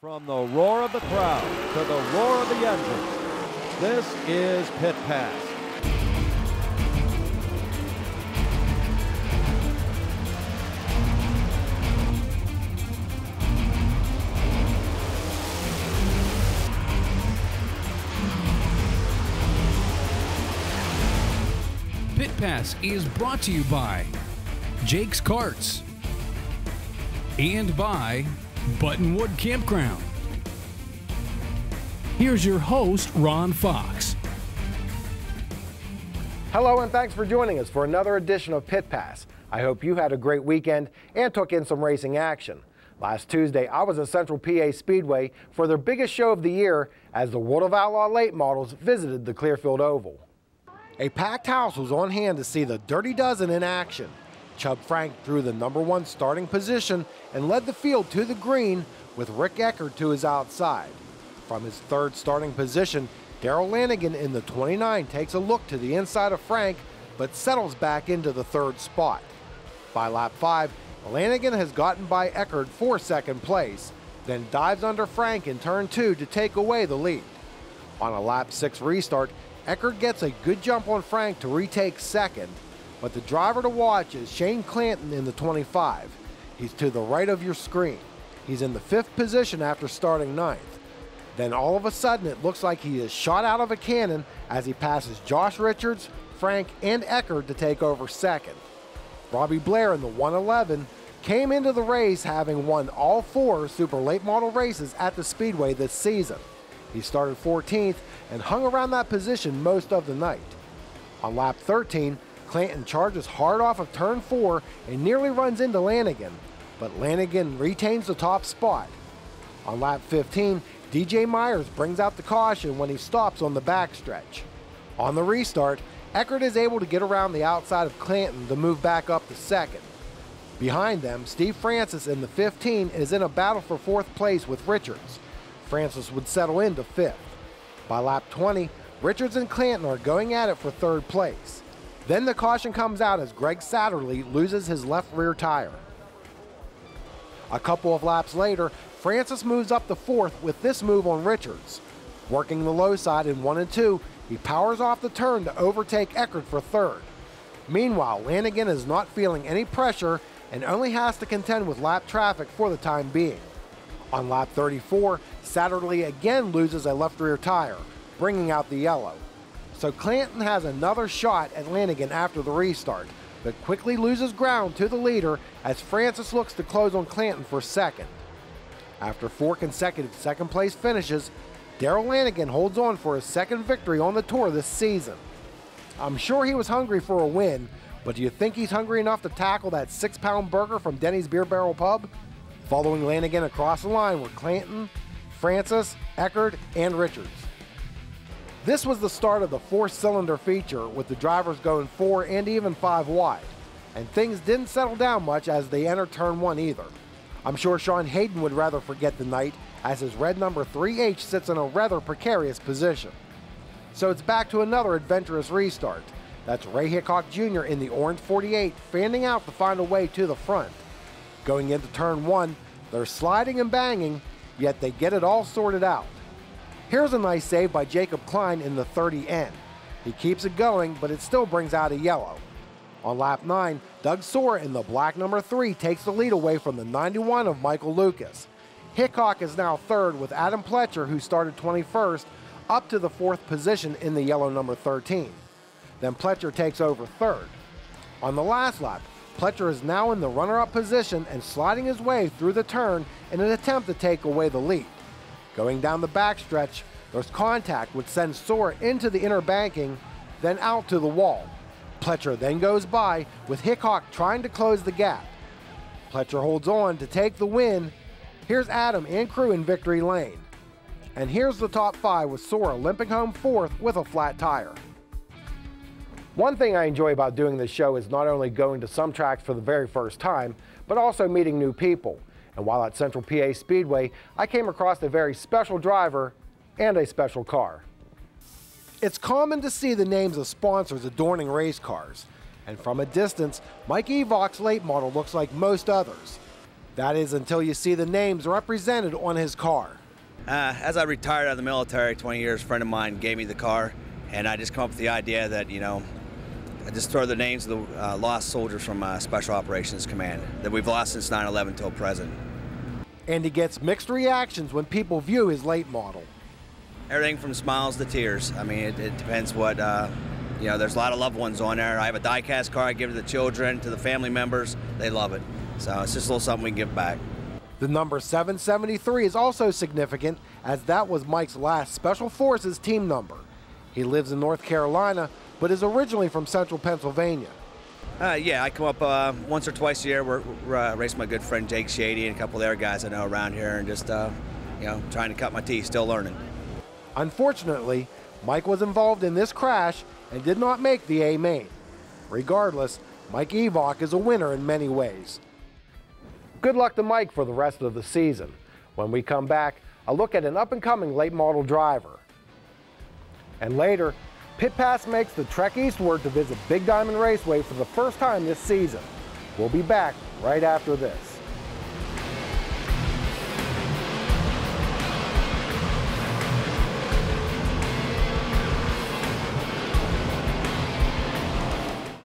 From the roar of the crowd to the roar of the engine, this is Pit Pass. Pit Pass is brought to you by Jake's Karts and by Buttonwood Campground. Here's your host, Ron Fox. Hello and thanks for joining us for another edition of Pit Pass. I hope you had a great weekend and took in some racing action. Last Tuesday, I was at Central PA Speedway for their biggest show of the year as the World of Outlaw late models visited the Clearfield Oval. A packed house was on hand to see the Dirty Dozen in action. Chub Frank drew the #1 starting position and led the field to the green with Rick Eckert to his outside. From his third starting position, Darrell Lanigan in the 29 takes a look to the inside of Frank but settles back into the third spot. By lap 5, Lanigan has gotten by Eckert for second place, then dives under Frank in turn 2 to take away the lead. On a lap 6 restart, Eckert gets a good jump on Frank to retake second, but the driver to watch is Shane Clanton in the 25. He's to the right of your screen. He's in the 5th position after starting 9th. Then all of a sudden it looks like he is shot out of a cannon as he passes Josh Richards, Frank, and Eckert to take over second. Robbie Blair in the 111 came into the race having won all 4 super late model races at the Speedway this season. He started 14th and hung around that position most of the night. On lap 13, Clanton charges hard off of turn 4 and nearly runs into Lanigan, but Lanigan retains the top spot. On lap 15, DJ Myers brings out the caution when he stops on the backstretch. On the restart, Eckert is able to get around the outside of Clanton to move back up to second. Behind them, Steve Francis in the 15 is in a battle for 4th place with Richards. Francis would settle into 5th. By lap 20, Richards and Clanton are going at it for 3rd place. Then the caution comes out as Greg Satterley loses his left rear tire. A couple of laps later, Francis moves up to 4th with this move on Richards. Working the low side in 1 and 2, he powers off the turn to overtake Eckert for 3rd. Meanwhile, Lanigan is not feeling any pressure and only has to contend with lap traffic for the time being. On lap 34, Satterley again loses a left rear tire, bringing out the yellow. So Clanton has another shot at Lanigan after the restart, but quickly loses ground to the leader as Francis looks to close on Clanton for second. After 4 consecutive second place finishes, Darrell Lanigan holds on for his second victory on the tour this season. I'm sure he was hungry for a win, but do you think he's hungry enough to tackle that 6-pound burger from Denny's Beer Barrel Pub? Following Lanigan across the line were Clanton, Francis, Eckert, and Richards. This was the start of the 4-cylinder feature with the drivers going 4 and even 5 wide, and things didn't settle down much as they entered turn 1 either. I'm sure Sean Hayden would rather forget the night as his red number 3H sits in a rather precarious position. So it's back to another adventurous restart. That's Ray Hickok Jr. in the orange 48 fanning out to find a way to the front. Going into turn 1, they're sliding and banging, yet they get it all sorted out. Here's a nice save by Jacob Klein in the 30N. He keeps it going, but it still brings out a yellow. On lap 9, Doug Soar in the black number 3 takes the lead away from the 91 of Michael Lucas. Hickok is now 3rd with Adam Pletcher, who started 21st, up to the 4th position in the yellow number 13. Then Pletcher takes over 3rd. On the last lap, Pletcher is now in the runner-up position and sliding his way through the turn in an attempt to take away the lead. Going down the backstretch, there's contact which sends Soar into the inner banking, then out to the wall. Pletcher then goes by, with Hickok trying to close the gap. Pletcher holds on to take the win. Here's Adam and crew in victory lane. And here's the top 5 with Soar limping home 4th with a flat tire. One thing I enjoy about doing this show is not only going to some tracks for the very first time, but also meeting new people. And while at Central PA Speedway, I came across a very special driver and a special car. It's common to see the names of sponsors adorning race cars, and from a distance, Mike Evok's late model looks like most others. That is until you see the names represented on his car. As I retired out of the military 20 years, a friend of mine gave me the car, and I just come up with the idea that, you know, I just throw the names of the lost soldiers from Special Operations Command that we've lost since 9/11 till present. And he gets mixed reactions when people view his late model. Everything from smiles to tears. I mean, it depends what, you know, there's a lot of loved ones on there. I have a die-cast car I give to the children, to the family members. They love it. So it's just a little something we can give back. The number 773 is also significant, as that was Mike's last Special Forces team number. He lives in North Carolina, but is originally from Central Pennsylvania. Yeah, I come up once or twice a year. We're racing my good friend Jake Shady and a couple of other guys I know around here, and just, you know, trying to cut my teeth, still learning. Unfortunately, Mike was involved in this crash and did not make the A main. Regardless, Mike Evok is a winner in many ways. Good luck to Mike for the rest of the season. When we come back, a look at an up-and-coming late model driver. And later, Pit Pass makes the trek eastward to visit Big Diamond Raceway for the first time this season. We'll be back right after this.